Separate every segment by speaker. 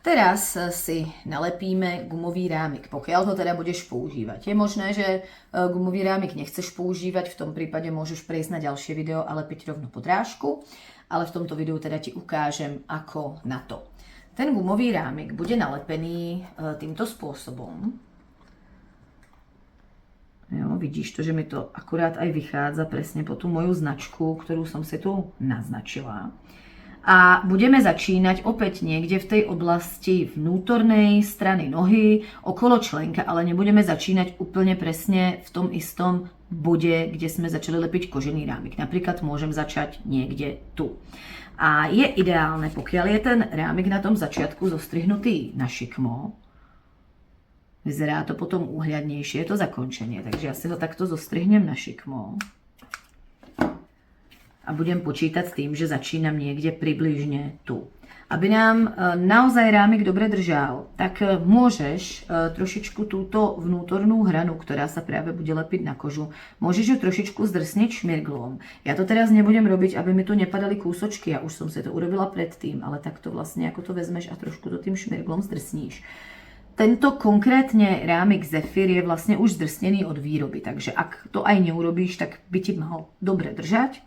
Speaker 1: Teraz si nalepíme gumový rámik, pokiaľ ho teda budeš používať. Je možné, že gumový rámik nechceš používať, v tom prípade môžeš prejsť na ďalšie video a lepiť rovno podrážku, ale v tomto videu teda ti ukážem, ako na to. Ten gumový rámik bude nalepený týmto spôsobom. Jo, vidíš to, že mi to akurát aj vychádza presne po tú moju značku, ktorú som si tu naznačila. A budeme začínať opäť niekde v tej oblasti vnútornej strany nohy, okolo členka, ale nebudeme začínať úplne presne v tom istom bode, kde sme začali lepiť kožený rámik. Napríklad môžem začať niekde tu. A je ideálne, pokiaľ je ten rámik na tom začiatku zostrihnutý na šikmo, vyzerá to potom úhľadnejšie, je to zakončenie, takže ja si ho takto zostrihnem na šikmo. A budem počítať s tým, že začínam niekde približne tu. Aby nám naozaj rámik dobre držal, tak môžeš trošičku túto vnútornú hranu, ktorá sa práve bude lepiť na kožu, môžeš ju trošičku zdrsniť šmirglom. Ja to teraz nebudem robiť, aby mi tu nepadali kúsočky, ja už som si to urobila predtým, ale takto vlastne ako to vezmeš a trošku to tým šmirglom zdrsníš. Tento konkrétne rámik Zephyr je vlastne už zdrsnený od výroby, takže ak to aj neurobíš, tak by ti mal dobre držať.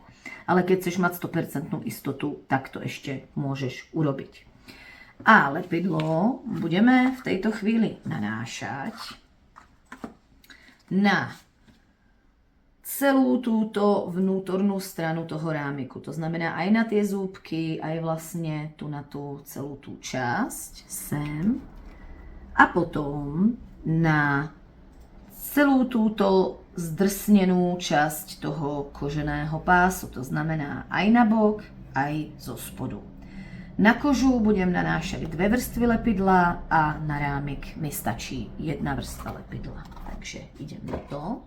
Speaker 1: Ale keď chceš mať 100% istotu, tak to ešte môžeš urobiť. A lepidlo budeme v tejto chvíli nanášať na celú túto vnútornú stranu toho rámiku. To znamená aj na tie zúbky, aj vlastne tu na tú celú tú časť sem. A potom na celú túto zdrsnenú časť toho koženého pásu. To znamená aj na bok, aj zo spodu. Na kožu budem nanášať 2 vrstvy lepidla a na rámik mi stačí 1 vrstva lepidla. Takže idem na to.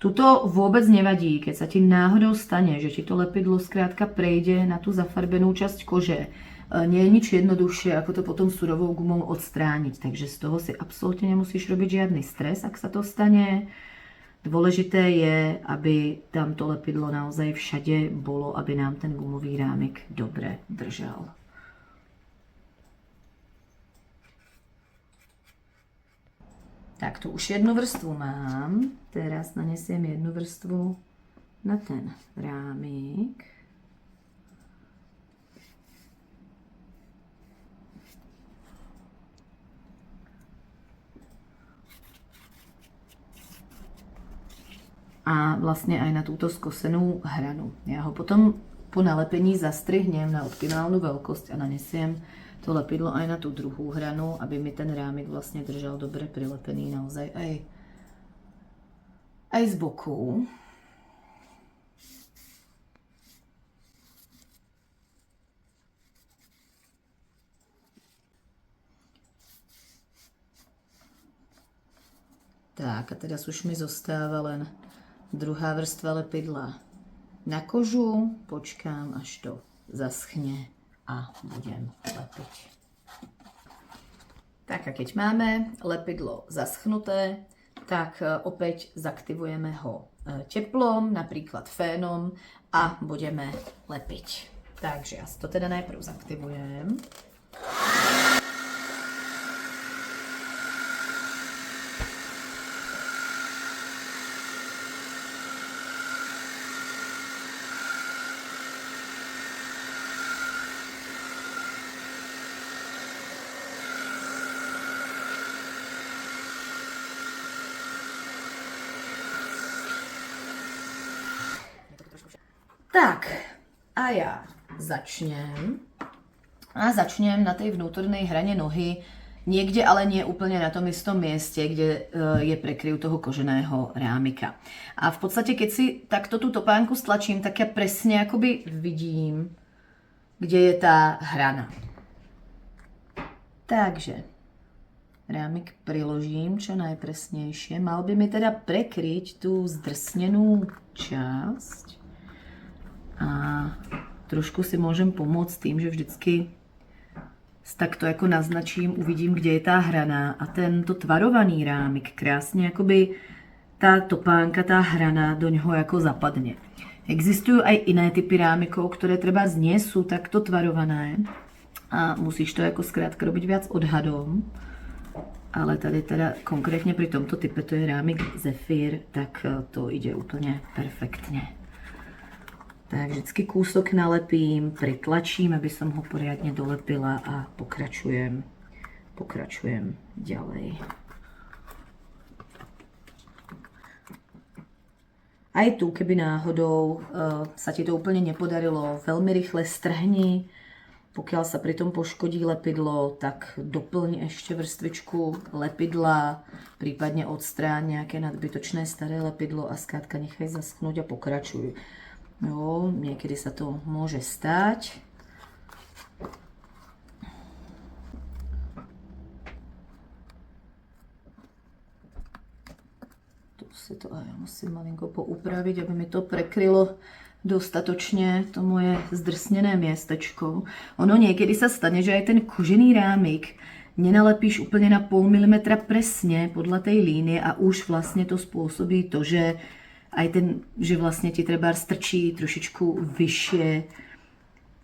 Speaker 1: Tuto vôbec nevadí, keď sa ti náhodou stane, že ti to lepidlo skrátka prejde na tú zafarbenú časť kože. Nie je nič jednoduchšie, ako to potom surovou gumou odstrániť, takže z toho si absolútne nemusíš robiť žiadny stres, ak sa to stane. Dôležité je, aby tam to lepidlo naozaj všade bolo, aby nám ten gumový rámik dobre držal. Tak tu už 1 vrstvu mám, teraz nanesiem 1 vrstvu na ten rámik. A vlastne aj na túto skosenú hranu. Ja ho potom po nalepení zastrihnem na optimálnu veľkosť a nanesiem to lepidlo aj na tú druhú hranu, aby mi ten rámik vlastne držal dobre prilepený naozaj aj z boku. Tak a teraz už mi zostáva len druhá vrstva lepidla na kožu. Počkám, až to zaschne a budem lepiť. Tak a keď máme lepidlo zaschnuté, tak opäť zaktivujeme ho teplom, napríklad fénom a budeme lepiť. Takže ja si to teda najprv zaktivujem. Tak, a ja začnem. A začnem na tej vnútornej hrane nohy, niekde ale nie úplne na tom istom mieste, kde je prekryv toho koženého rámika. A v podstate, keď si takto tú topánku stlačím, tak ja presne akoby vidím, kde je tá hrana. Takže rámik priložím čo najpresnejšie. Mal by mi teda prekryť tú zdrsnenú časť. A trošku si môžem pomôcť tým, že vždycky tak to jako naznačím, uvidím, kde je ta hrana a tento tvarovaný rámik krásně jakoby ta topánka, ta hrana do něho jako zapadne. Existují aj iné typy rámikov, které třeba z nie sú takto tvarované a musíš to jako zkrátka robiť viac odhadom. Ale tady teda konkrétně pri tomto type, to je rámik Zephyr, tak to ide úplně perfektně. Tak vždycky kúsok nalepím, pritlačím, aby som ho poriadne dolepila a pokračujem ďalej. Aj tu, keby náhodou sa ti to úplne nepodarilo, veľmi rýchle strhni. Pokiaľ sa pri tom poškodí lepidlo, tak doplň ešte vrstvičku lepidla, prípadne odstráň nejaké nadbytočné staré lepidlo a skrátka nechaj zaschnúť a pokračuj. Jo, niekedy sa to môže stať. Tu si to aj musím malinko poupraviť, aby mi to prekrylo dostatočne to moje zdrsnené miestečko. Ono niekedy sa stane, že aj ten kožený rámik nenalepíš úplne na 0,5 mm presne podľa tej línie a už vlastne to spôsobí to, že aj ten, že vlastne ti treba strčí trošičku vyššie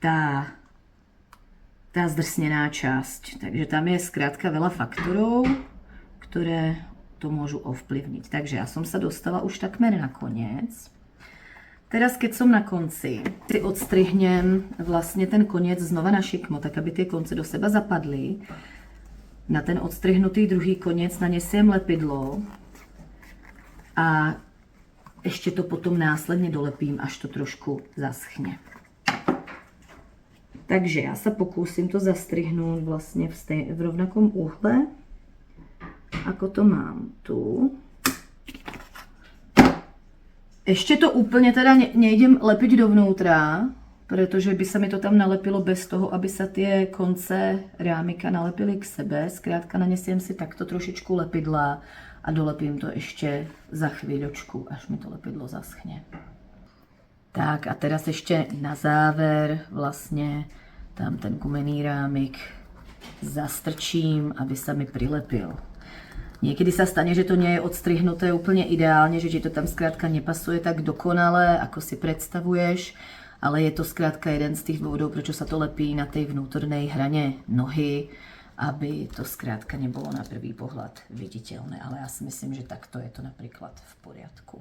Speaker 1: tá zdrsnená časť. Takže tam je skrátka veľa faktorov, ktoré to môžu ovplyvniť. Takže ja som sa dostala už takmer na koniec. Teraz, keď som na konci, si odstrihnem vlastne ten koniec znova na šikmo, tak aby tie konce do seba zapadly. Na ten odstrihnutý druhý koniec nanesiem lepidlo a ešte to potom následne dolepím, až to trošku zaschne. Takže ja sa pokúsim to zastrihnúť vlastne v rovnakom úhle, ako to mám tu. Ešte to úplne teda nejdem lepiť dovnútra, pretože by sa mi to tam nalepilo bez toho, aby sa tie konce rámika nalepili k sebe. Skrátka nanesiem si takto trošičku lepidla a dolepím to ešte za chvíľočku, až mi to lepidlo zaschne. Tak a teraz ešte na záver vlastne tam ten gumený rámik zastrčím, aby sa mi prilepil. Niekedy sa stane, že to nie je odstrihnuté úplne ideálne, že ti to tam skrátka nepasuje tak dokonale, ako si predstavuješ, ale je to skrátka jeden z tých dôvodov, prečo sa to lepí na tej vnútornej hrane nohy, aby to skrátka nebolo na prvý pohľad viditeľné. Ale ja si myslím, že takto je to napríklad v poriadku.